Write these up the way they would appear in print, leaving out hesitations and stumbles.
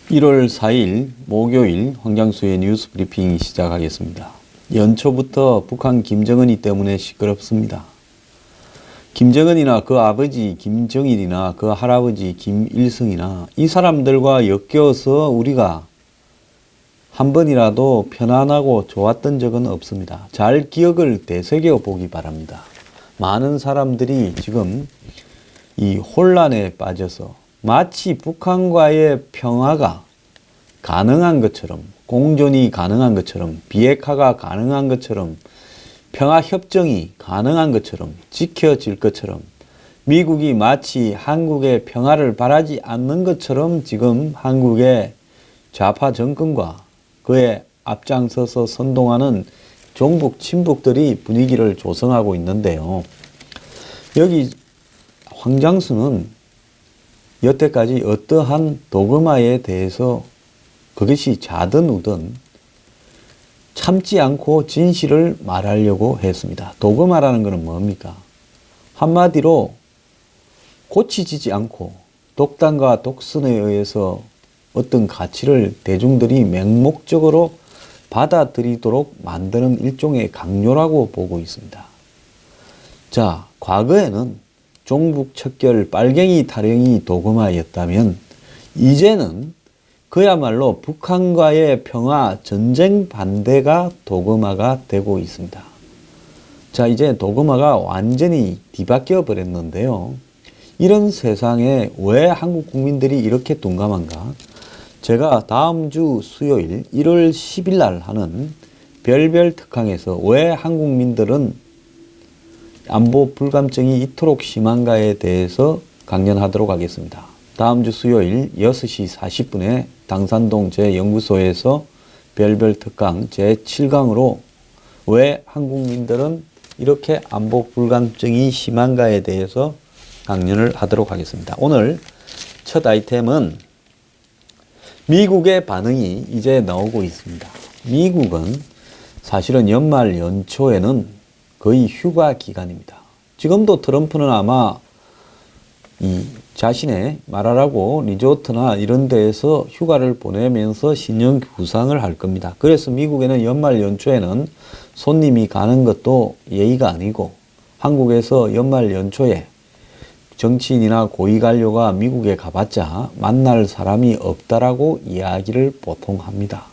1월 4일 목요일 황장수의 뉴스 브리핑 시작하겠습니다. 연초부터 북한 김정은이 때문에 시끄럽습니다. 김정은이나 그 아버지 김정일이나 그 할아버지 김일성이나 이 사람들과 엮여서 우리가 한 번이라도 편안하고 좋았던 적은 없습니다. 잘 기억을 되새겨 보기 바랍니다. 많은 사람들이 지금 이 혼란에 빠져서 마치 북한과의 평화가 가능한 것처럼, 공존이 가능한 것처럼, 비핵화가 가능한 것처럼, 평화협정이 가능한 것처럼, 지켜질 것처럼, 미국이 마치 한국의 평화를 바라지 않는 것처럼 지금 한국의 좌파 정권과 그에 앞장서서 선동하는 종북, 친북들이 분위기를 조성하고 있는데요. 여기 황장수는 여태까지 어떠한 도그마에 대해서 그것이 자든 우든 참지 않고 진실을 말하려고 했습니다. 도그마라는 것은 뭡니까? 한마디로 고치지지 않고 독단과 독선에 의해서 어떤 가치를 대중들이 맹목적으로 받아들이도록 만드는 일종의 강요라고 보고 있습니다. 자, 과거에는 종북 척결 빨갱이 타령이 도그마였다면 이제는 그야말로 북한과의 평화 전쟁 반대가 도그마가 되고 있습니다. 자, 이제 도그마가 완전히 뒤바뀌어 버렸는데요. 이런 세상에 왜 한국 국민들이 이렇게 둔감한가? 제가 다음 주 수요일 1월 10일 날 하는 별별 특강에서 왜 한국민들은 안보 불감증이 이토록 심한가에 대해서 강연하도록 하겠습니다. 다음 주 수요일 6시 40분에 당산동 제 연구소에서 별별 특강 제7강으로 왜 한국민들은 이렇게 안보 불감증이 심한가에 대해서 강연을 하도록 하겠습니다. 오늘 첫 아이템은 미국의 반응이 이제 나오고 있습니다. 미국은 사실은 연말 연초에는 거의 휴가 기간입니다. 지금도 트럼프는 아마 이 자신의 말하라고 리조트나 이런 데에서 휴가를 보내면서 신년 구상을 할 겁니다. 그래서 미국에는 연말 연초에는 손님이 가는 것도 예의가 아니고 한국에서 연말 연초에 정치인이나 고위 관료가 미국에 가봤자 만날 사람이 없다라고 이야기를 보통 합니다.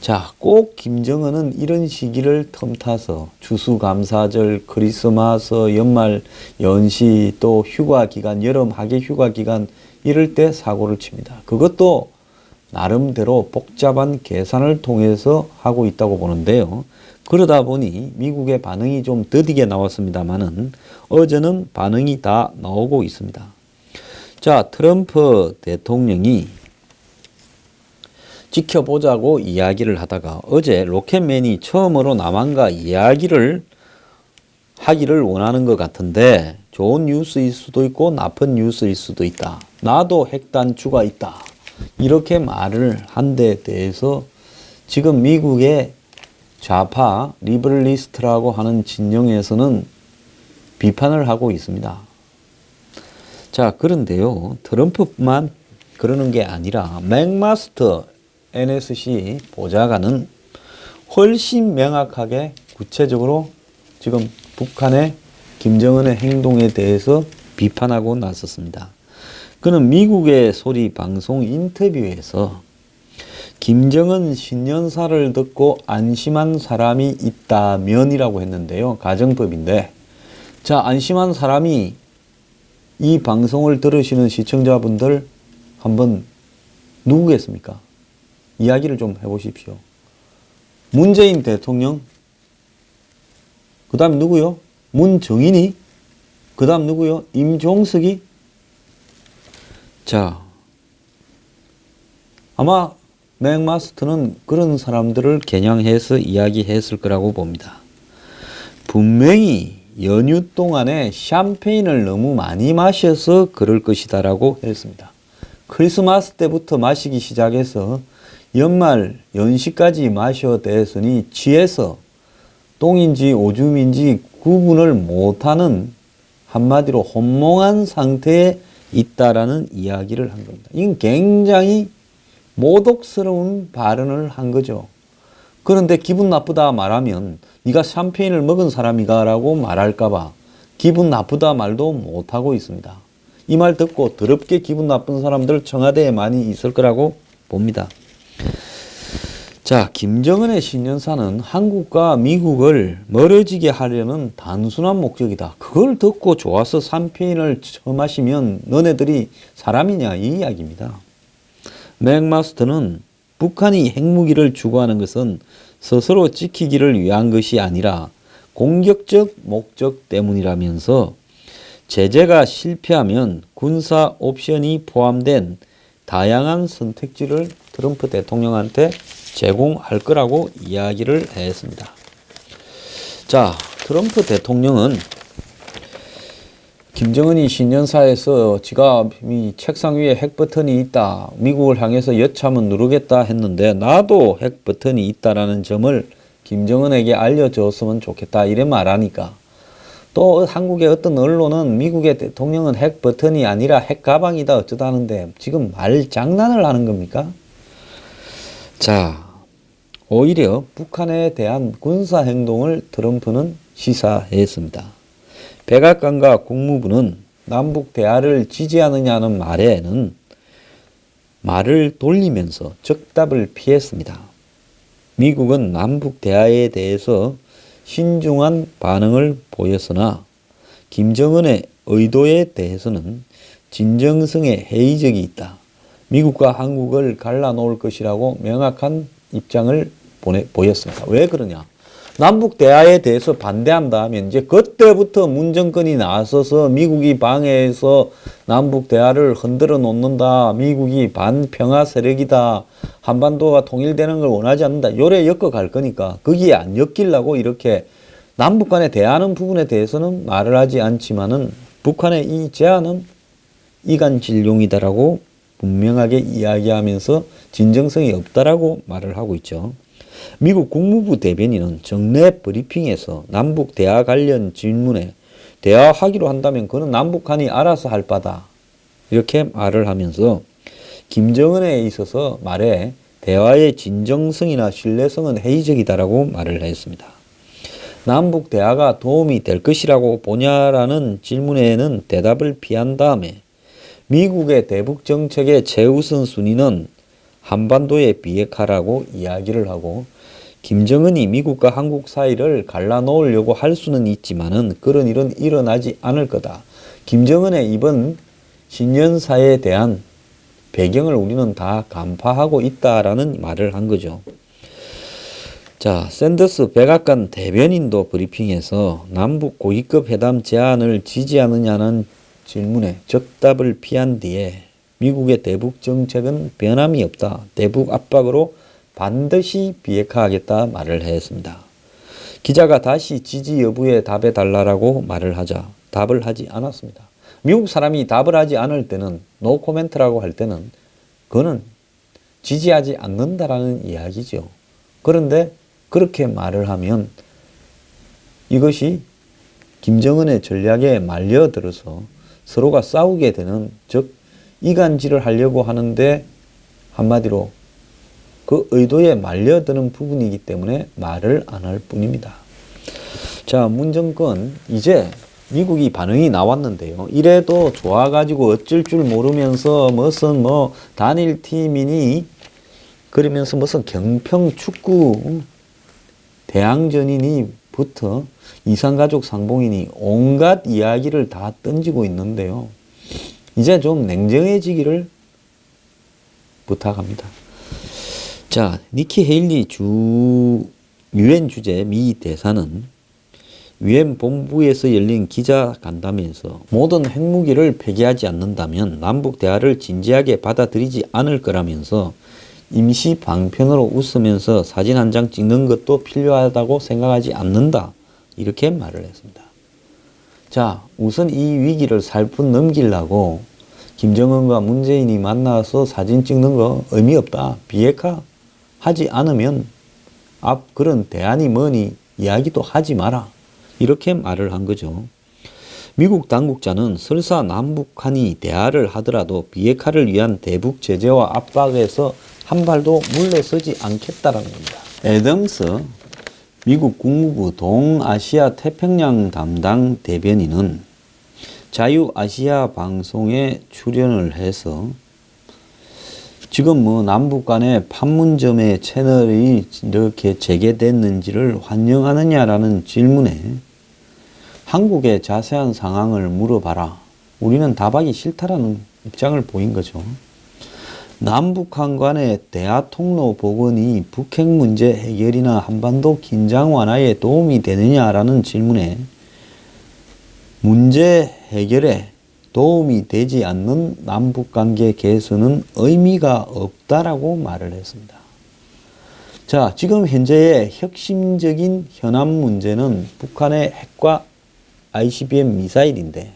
자, 꼭 김정은은 이런 시기를 틈타서 추수감사절, 크리스마스, 연말 연시, 또 휴가 기간, 여름 학예 휴가 기간 이럴 때 사고를 칩니다. 그것도 나름대로 복잡한 계산을 통해서 하고 있다고 보는데요. 그러다 보니 미국의 반응이 좀 더디게 나왔습니다만은 어제는 반응이 다 나오고 있습니다. 자, 트럼프 대통령이 지켜보자고 이야기를 하다가 어제 로켓맨이 처음으로 남한과 이야기를 하기를 원하는 것 같은데 좋은 뉴스일 수도 있고 나쁜 뉴스일 수도 있다. 나도 핵단추가 있다. 이렇게 말을 한 데 대해서 지금 미국의 좌파 리버럴리스트라고 하는 진영에서는 비판을 하고 있습니다. 자, 그런데요. 트럼프만 그러는 게 아니라 맥마스터 NSC 보좌관은 훨씬 명확하게 구체적으로 지금 북한의 김정은의 행동에 대해서 비판하고 나섰습니다. 그는 미국의 소리 방송 인터뷰에서 김정은 신년사를 듣고 안심한 사람이 있다면이라고 했는데요. 가정법인데, 자, 안심한 사람이 이 방송을 들으시는 시청자분들 한번 누구겠습니까? 이야기를 좀 해보십시오. 문재인 대통령, 그 다음 누구요? 문정인이, 그 다음 누구요? 임종석이. 자, 아마 맥마스터는 그런 사람들을 겨냥해서 이야기했을 거라고 봅니다. 분명히 연휴 동안에 샴페인을 너무 많이 마셔서 그럴 것이다라고 했습니다. 크리스마스 때부터 마시기 시작해서 연말 연시까지 마셔댔으니 취해서 똥인지 오줌인지 구분을 못하는 한마디로 혼몽한 상태에 있다라는 이야기를 한 겁니다. 이건 굉장히 모독스러운 발언을 한 거죠. 그런데 기분 나쁘다 말하면 네가 샴페인을 먹은 사람이가 라고 말할까봐 기분 나쁘다 말도 못하고 있습니다. 이 말 듣고 더럽게 기분 나쁜 사람들 청와대에 많이 있을 거라고 봅니다. 자, 김정은의 신년사는 한국과 미국을 멀어지게 하려는 단순한 목적이다. 그걸 듣고 좋아서 샴페인을 처마시면 너네들이 사람이냐 이 이야기입니다. 맥마스터는 북한이 핵무기를 주고하는 것은 스스로 지키기를 위한 것이 아니라 공격적 목적 때문이라면서 제재가 실패하면 군사 옵션이 포함된 다양한 선택지를 트럼프 대통령한테 제공할 거라고 이야기를 했습니다. 자, 트럼프 대통령은 김정은이 신년사에서 지가 이 책상 위에 핵 버튼이 있다, 미국을 향해서 여차하면 누르겠다 했는데 나도 핵 버튼이 있다라는 점을 김정은에게 알려줬으면 좋겠다 이래 말하니까 또 한국의 어떤 언론은 미국의 대통령은 핵 버튼이 아니라 핵 가방이다 어쩌다 하는데 지금 말 장난을 하는 겁니까? 자, 오히려 북한에 대한 군사행동을 트럼프는 시사했습니다. 백악관과 국무부는 남북 대화를 지지하느냐는 말에는 말을 돌리면서 적답을 피했습니다. 미국은 남북 대화에 대해서 신중한 반응을 보였으나 김정은의 의도에 대해서는 진정성에 회의적이 있다. 미국과 한국을 갈라놓을 것이라고 명확한 입장을 보였습니다. 왜 그러냐? 남북 대화에 대해서 반대한다 하면 이제 그때부터 문 정권이 나서서 미국이 방해해서 남북 대화를 흔들어 놓는다. 미국이 반평화 세력이다. 한반도가 통일되는 걸 원하지 않는다. 요래 엮어갈 거니까 거기에 안 엮이려고 이렇게 남북 간에 대화하는 부분에 대해서는 말을 하지 않지만은 북한의 이 제안은 이간질용이다라고 분명하게 이야기하면서 진정성이 없다라고 말을 하고 있죠. 미국 국무부 대변인은 정례 브리핑에서 남북 대화 관련 질문에 대화하기로 한다면 그는 남북한이 알아서 할 바다 이렇게 말을 하면서 김정은에 있어서 말에 대화의 진정성이나 신뢰성은 회의적이다라고 말을 했습니다. 남북 대화가 도움이 될 것이라고 보냐라는 질문에는 대답을 피한 다음에 미국의 대북 정책의 최우선 순위는 한반도의 비핵화라고 이야기를 하고 김정은이 미국과 한국 사이를 갈라놓으려고 할 수는 있지만은 그런 일은 일어나지 않을 거다. 김정은의 이번 신년사에 대한 배경을 우리는 다 간파하고 있다라는 말을 한 거죠. 자, 샌더스 백악관 대변인도 브리핑에서 남북 고위급 회담 제안을 지지하느냐는 질문에 적답을 피한 뒤에 미국의 대북 정책은 변함이 없다. 대북 압박으로 반드시 비핵화하겠다 말을 했습니다. 기자가 다시 지지 여부에 답해 달라고 말을 하자 답을 하지 않았습니다. 미국 사람이 답을 하지 않을 때는 노 코멘트라고 할 때는 그거는 지지하지 않는다라는 이야기죠. 그런데 그렇게 말을 하면 이것이 김정은의 전략에 말려들어서 서로가 싸우게 되는, 즉 이간질을 하려고 하는데 한마디로 그 의도에 말려드는 부분이기 때문에 말을 안 할 뿐입니다. 자, 문 정권 이제 미국이 반응이 나왔는데요. 이래도 좋아가지고 어쩔 줄 모르면서 무슨 단일팀이니 그러면서 무슨 경평 축구 대항전이니부터 이산가족 상봉이니 온갖 이야기를 다 던지고 있는데요. 이제 좀 냉정해지기를 부탁합니다. 자, 니키 헤일리 유엔 주재 미 대사는 유엔 본부에서 열린 기자 간담회에서 모든 핵무기를 폐기하지 않는다면 남북 대화를 진지하게 받아들이지 않을 거라면서 임시 방편으로 웃으면서 사진 한 장 찍는 것도 필요하다고 생각하지 않는다. 이렇게 말을 했습니다. 자, 우선 이 위기를 살뿐 넘기려고 김정은과 문재인이 만나서 사진 찍는 거 의미 없다. 비핵화 하지 않으면 앞 그런 대안이 뭐니 이야기도 하지 마라. 이렇게 말을 한 거죠. 미국 당국자는 설사 남북한이 대화를 하더라도 비핵화를 위한 대북 제재와 압박에서 한 발도 물러서지 않겠다라는 겁니다. 애덤스 미국 국무부 동아시아 태평양 담당 대변인은 자유아시아 방송에 출연을 해서 지금 남북 간의 판문점의 채널이 이렇게 재개됐는지를 환영하느냐라는 질문에 한국의 자세한 상황을 물어봐라. 우리는 답하기 싫다라는 입장을 보인 거죠. 남북한 간의 대화 통로 복원이 북핵 문제 해결이나 한반도 긴장 완화에 도움이 되느냐라는 질문에 문제 해결에 도움이 되지 않는 남북관계 개선은 의미가 없다라고 말을 했습니다. 자, 지금 현재의 혁신적인 현안 문제는 북한의 핵과 ICBM 미사일인데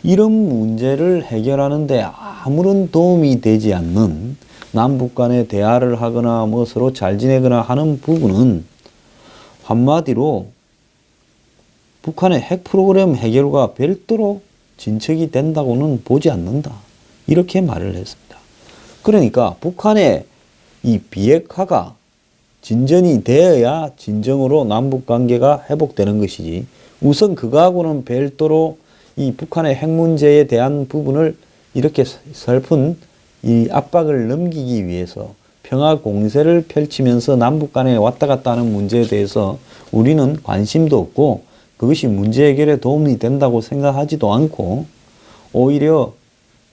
이런 문제를 해결하는 데 아무런 도움이 되지 않는 남북 간의 대화를 하거나 서로 잘 지내거나 하는 부분은 한마디로 북한의 핵 프로그램 해결과 별도로 진척이 된다고는 보지 않는다. 이렇게 말을 했습니다. 그러니까 북한의 이 비핵화가 진전이 되어야 진정으로 남북 관계가 회복되는 것이지 우선 그거하고는 별도로 이 북한의 핵 문제에 대한 부분을 이렇게 슬픈 이 압박을 넘기기 위해서 평화 공세를 펼치면서 남북 간에 왔다 갔다 하는 문제에 대해서 우리는 관심도 없고 그것이 문제 해결에 도움이 된다고 생각하지도 않고 오히려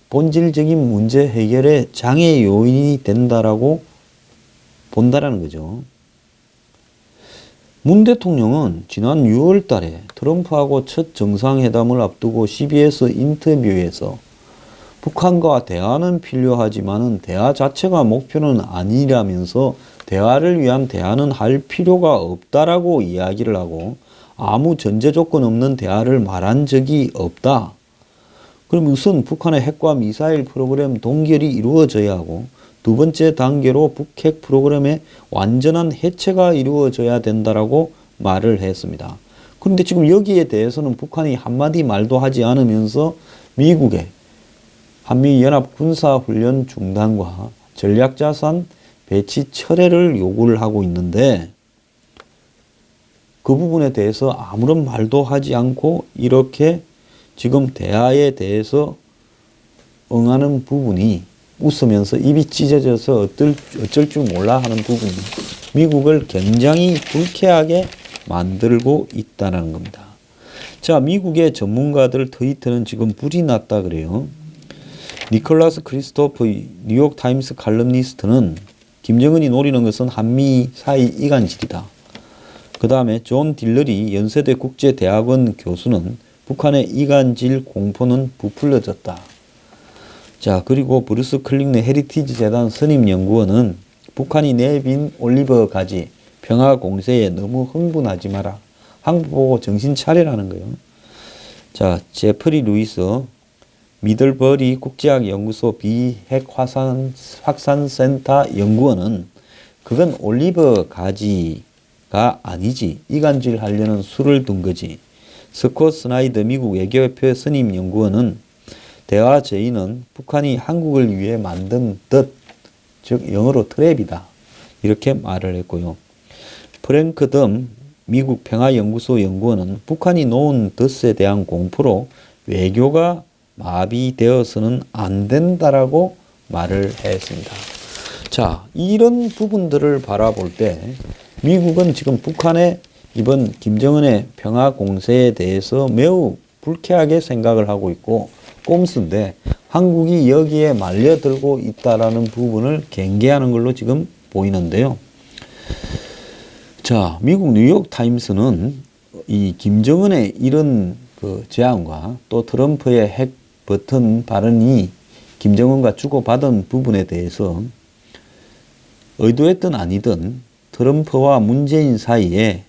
본질적인 문제 해결에 장애 요인이 된다라고 본다라는 거죠. 문 대통령은 지난 6월 달에 트럼프하고 첫 정상회담을 앞두고 CBS 인터뷰에서 북한과 대화는 필요하지만 대화 자체가 목표는 아니라면서 대화를 위한 대화는 할 필요가 없다라고 이야기를 하고 아무 전제 조건 없는 대화를 말한 적이 없다. 그럼 우선 북한의 핵과 미사일 프로그램 동결이 이루어져야 하고 두 번째 단계로 북핵 프로그램의 완전한 해체가 이루어져야 된다라고 말을 했습니다. 그런데 지금 여기에 대해서는 북한이 한마디 말도 하지 않으면서 미국의 한미연합 군사훈련 중단과 전략자산 배치 철회를 요구를 하고 있는데 그 부분에 대해서 아무런 말도 하지 않고 이렇게 지금 대화에 대해서 응하는 부분이 웃으면서 입이 찢어져서 어쩔 줄 몰라 하는 부분이 미국을 굉장히 불쾌하게 만들고 있다는 겁니다. 자, 미국의 전문가들 트위터는 지금 불이 났다 그래요. 니콜라스 크리스토프 뉴욕 타임스 칼럼니스트는 김정은이 노리는 것은 한미 사이 이간질이다. 그 다음에 존 딜러리 연세대 국제대학원 교수는 북한의 이간질 공포는 부풀려졌다. 자, 그리고 브루스 클링네 헤리티지 재단 선임연구원은 북한이 내빈 올리브 가지 평화 공세에 너무 흥분하지 마라. 한국 보고 정신 차리라는 거예요. 자, 제프리 루이스 미들버리 국제학연구소 비핵 확산센터 연구원은 그건 올리브 가지가 아니지. 이간질 하려는 수를 둔 거지. 스콧 스나이드 미국 외교협회 선임연구원은 대화 제의는 북한이 한국을 위해 만든 덫, 즉 영어로 트랩이다. 이렇게 말을 했고요. 프랭크 덤 미국 평화연구소 연구원은 북한이 놓은 덫에 대한 공포로 외교가 마비되어서는 안 된다라고 말을 했습니다. 자, 이런 부분들을 바라볼 때 미국은 지금 북한의 이번 김정은의 평화 공세에 대해서 매우 불쾌하게 생각을 하고 있고 꼼수인데 한국이 여기에 말려들고 있다라는 부분을 경계하는 걸로 지금 보이는데요. 자, 미국 뉴욕 타임스는 이 김정은의 이런 그 제안과 또 트럼프의 핵 버튼 발언이 김정은과 주고받은 부분에 대해서 의도했든 아니든 트럼프와 문재인 사이에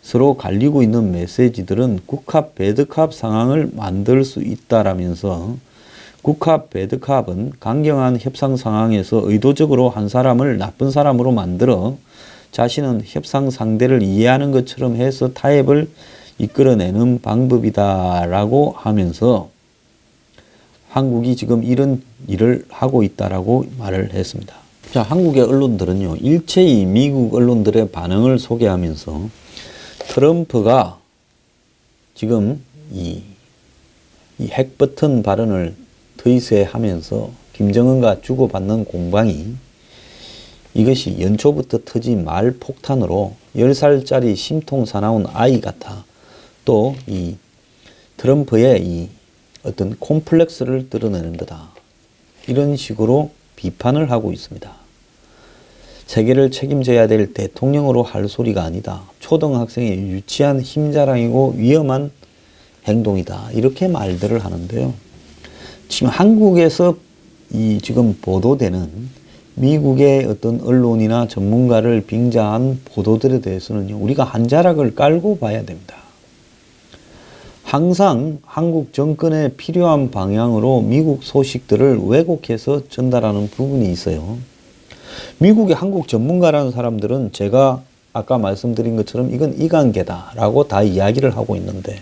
서로 갈리고 있는 메시지들은 국합, 배드캅 상황을 만들 수 있다라면서 국합, 배드캅은 강경한 협상 상황에서 의도적으로 한 사람을 나쁜 사람으로 만들어 자신은 협상 상대를 이해하는 것처럼 해서 타협을 이끌어내는 방법이다라고 하면서 한국이 지금 이런 일을 하고 있다라고 말을 했습니다. 자, 한국의 언론들은요, 일체의 미국 언론들의 반응을 소개하면서 트럼프가 지금 이 핵버튼 발언을 트윗에 하면서 김정은과 주고받는 공방이 이것이 연초부터 터진 말폭탄으로 10살짜리 심통 사나운 아이 같아. 또 이 트럼프의 이 어떤 콤플렉스를 드러내는 거다. 이런 식으로 비판을 하고 있습니다. 세계를 책임져야 될 대통령으로 할 소리가 아니다. 초등학생의 유치한 힘자랑이고 위험한 행동이다. 이렇게 말들을 하는데요. 지금 한국에서 이 지금 보도되는 미국의 어떤 언론이나 전문가를 빙자한 보도들에 대해서는요, 우리가 한 자락을 깔고 봐야 됩니다. 항상 한국 정권에 필요한 방향으로 미국 소식들을 왜곡해서 전달하는 부분이 있어요. 미국의 한국 전문가라는 사람들은 제가 아까 말씀드린 것처럼 이건 이관계다라고 다 이야기를 하고 있는데,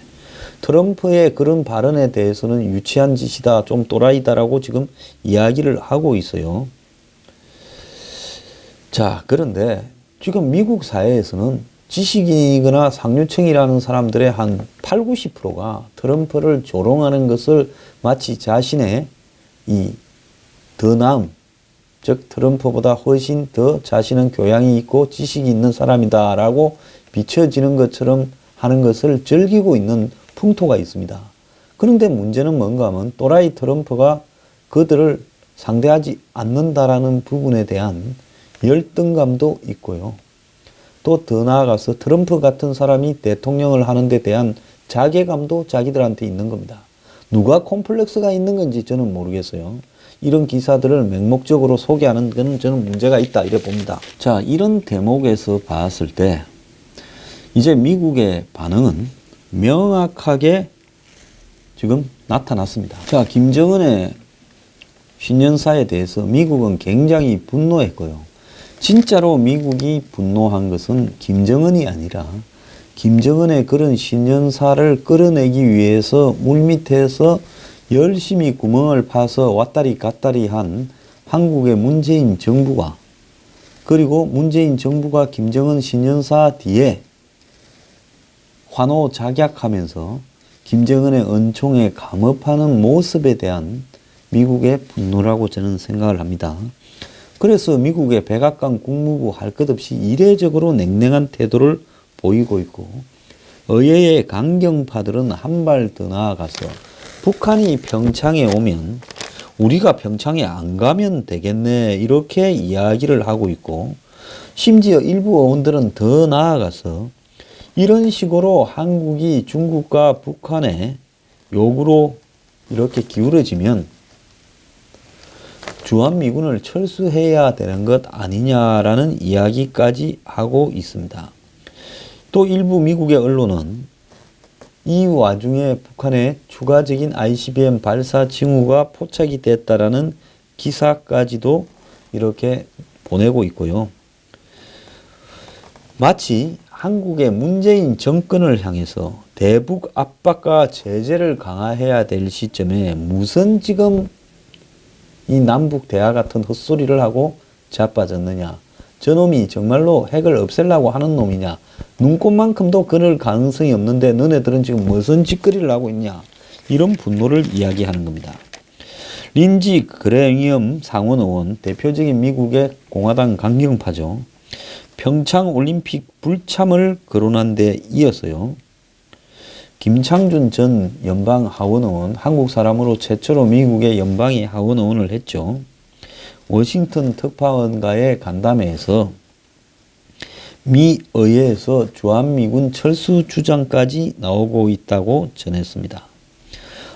트럼프의 그런 발언에 대해서는 유치한 짓이다, 좀 또라이다라고 지금 이야기를 하고 있어요. 자, 그런데 지금 미국 사회에서는 지식인이거나 상류층이라는 사람들의 한 80, 90%가 트럼프를 조롱하는 것을 마치 자신의 더 나은, 즉 트럼프보다 훨씬 더 자신은 교양이 있고 지식이 있는 사람이다라고 비춰지는 것처럼 하는 것을 즐기고 있는 풍토가 있습니다. 그런데 문제는 뭔가 하면 또라이 트럼프가 그들을 상대하지 않는다라는 부분에 대한 열등감도 있고요. 또 더 나아가서 트럼프 같은 사람이 대통령을 하는 데 대한 자괴감도 자기들한테 있는 겁니다. 누가 콤플렉스가 있는 건지 저는 모르겠어요. 이런 기사들을 맹목적으로 소개하는 것은 저는 문제가 있다 이래 봅니다. 자, 이런 대목에서 봤을 때 이제 미국의 반응은 명확하게 지금 나타났습니다. 자, 김정은의 신년사에 대해서 미국은 굉장히 분노했고요. 진짜로 미국이 분노한 것은 김정은이 아니라 김정은의 그런 신년사를 끌어내기 위해서 물밑에서 열심히 구멍을 파서 왔다리 갔다리 한 한국의 문재인 정부가, 그리고 문재인 정부가 김정은 신년사 뒤에 환호작약하면서 김정은의 은총에 감업하는 모습에 대한 미국의 분노라고 저는 생각을 합니다. 그래서 미국의 백악관 국무부 할 것 없이 이례적으로 냉랭한 태도를 보이고 있고, 의회의 강경파들은 한 발 더 나아가서 북한이 평창에 오면 우리가 평창에 안 가면 되겠네 이렇게 이야기를 하고 있고, 심지어 일부 의원들은 더 나아가서 이런 식으로 한국이 중국과 북한의 요구로 이렇게 기울어지면 주한미군을 철수해야 되는 것 아니냐라는 이야기까지 하고 있습니다. 또 일부 미국의 언론은 이 와중에 북한의 추가적인 ICBM 발사 징후가 포착이 됐다라는 기사까지도 이렇게 보내고 있고요. 마치 한국의 문재인 정권을 향해서 대북 압박과 제재를 강화해야 될 시점에 무슨 지금 이 남북 대화 같은 헛소리를 하고 자빠졌느냐. 저놈이 정말로 핵을 없애려고 하는 놈이냐. 눈꽃만큼도 그럴 가능성이 없는데 너네들은 지금 무슨 짓거리를 하고 있냐. 이런 분노를 이야기하는 겁니다. 린지 그레이엄 상원 의원, 대표적인 미국의 공화당 강경파죠. 평창 올림픽 불참을 거론한 데 이어서요, 김창준 전 연방 하원의원, 한국 사람으로 최초로 미국의 연방의 하원의원을 했죠. 워싱턴 특파원과의 간담회에서 미 의회에서 주한미군 철수 주장까지 나오고 있다고 전했습니다.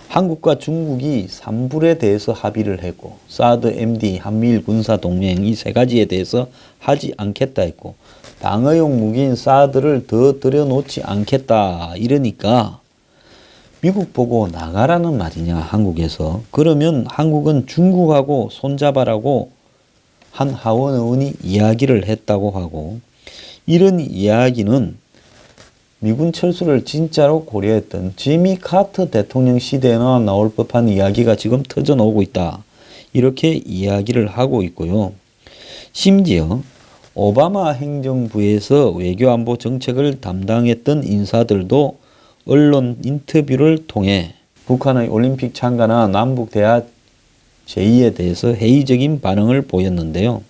한국과 중국이 산불에 대해서 합의를 했고, 사드, MD, 한미일 군사동맹 이 세 가지에 대해서 하지 않겠다 했고, 방어용 무기인 사드를 더 들여놓지 않겠다 이러니까 미국 보고 나가라는 말이냐 한국에서. 그러면 한국은 중국하고 손잡아라고 한 하원 의원이 이야기를 했다고 하고, 이런 이야기는 미군 철수를 진짜로 고려했던 지미 카터 대통령 시대에나 나올 법한 이야기가 지금 터져 나오고 있다. 이렇게 이야기를 하고 있고요. 심지어 오바마 행정부에서 외교안보 정책을 담당했던 인사들도 언론 인터뷰를 통해 북한의 올림픽 참가나 남북 대화 제의에 대해서 회의적인 반응을 보였는데요.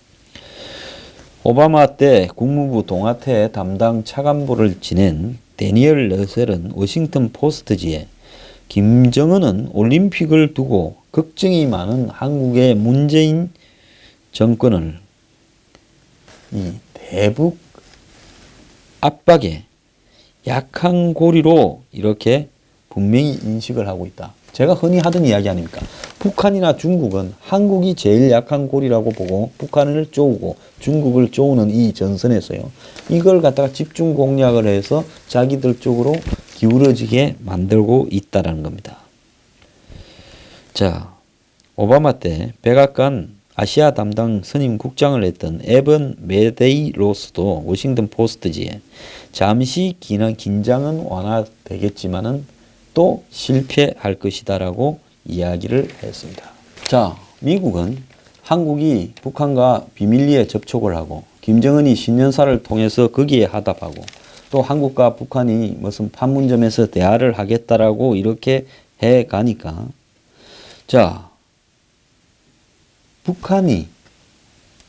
오바마 때 국무부 동아태 담당 차관보를 지낸 데니얼 러셀은 워싱턴 포스트지에 김정은은 올림픽을 두고 걱정이 많은 한국의 문재인 정권을 이 대북 압박에 약한 고리로 이렇게 분명히 인식을 하고 있다. 제가 흔히 하던 이야기 아닙니까? 북한이나 중국은 한국이 제일 약한 고리라고 보고 북한을 쪼우고 중국을 쪼우는 이 전선에서요. 이걸 갖다가 집중 공략을 해서 자기들 쪽으로 기울어지게 만들고 있다는 겁니다. 자, 오바마 때 백악관 아시아 담당 선임 국장을 했던 에번 메데이로스도 워싱턴 포스트지에 잠시 긴장은 완화되겠지만은 또 실패할 것이다라고 이야기를 했습니다. 자, 미국은 한국이 북한과 비밀리에 접촉을 하고 김정은이 신년사를 통해서 거기에 하답하고 또 한국과 북한이 무슨 판문점에서 대화를 하겠다라고 이렇게 해 가니까 자, 북한이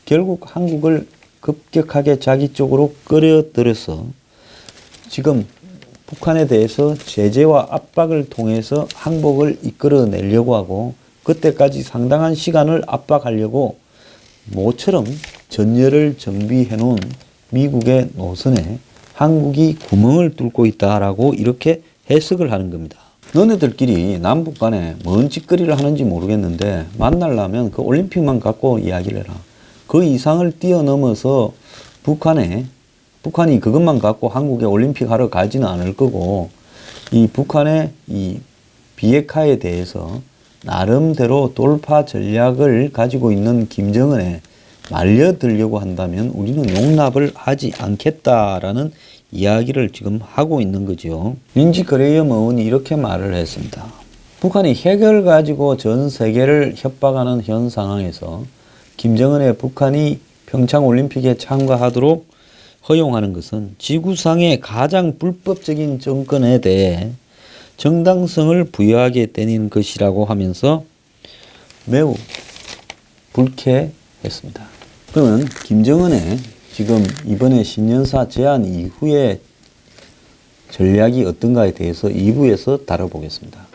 결국 한국을 급격하게 자기 쪽으로 끌어들여서 지금 북한에 대해서 제재와 압박을 통해서 항복을 이끌어내려고 하고 그때까지 상당한 시간을 압박하려고 모처럼 전열을 정비해 놓은 미국의 노선에 한국이 구멍을 뚫고 있다라고 이렇게 해석을 하는 겁니다. 너네들끼리 남북 간에 뭔 짓거리를 하는지 모르겠는데 만나려면 그 올림픽만 갖고 이야기를 해라. 그 이상을 뛰어넘어서 북한이 그것만 갖고 한국에 올림픽 하러 가지는 않을 거고 이 북한의 이 비핵화에 대해서 나름대로 돌파 전략을 가지고 있는 김정은에 말려들려고 한다면 우리는 용납을 하지 않겠다라는 이야기를 지금 하고 있는 거죠. 린지 그레이엄 의원이 이렇게 말을 했습니다. 북한이 핵을 가지고 전 세계를 협박하는 현 상황에서 김정은의 북한이 평창올림픽에 참가하도록 허용하는 것은 지구상의 가장 불법적인 정권에 대해 정당성을 부여하게 되는 것이라고 하면서 매우 불쾌했습니다. 그러면 김정은의 지금 이번에 신년사 제안 이후의 전략이 어떤가에 대해서 2부에서 다뤄보겠습니다.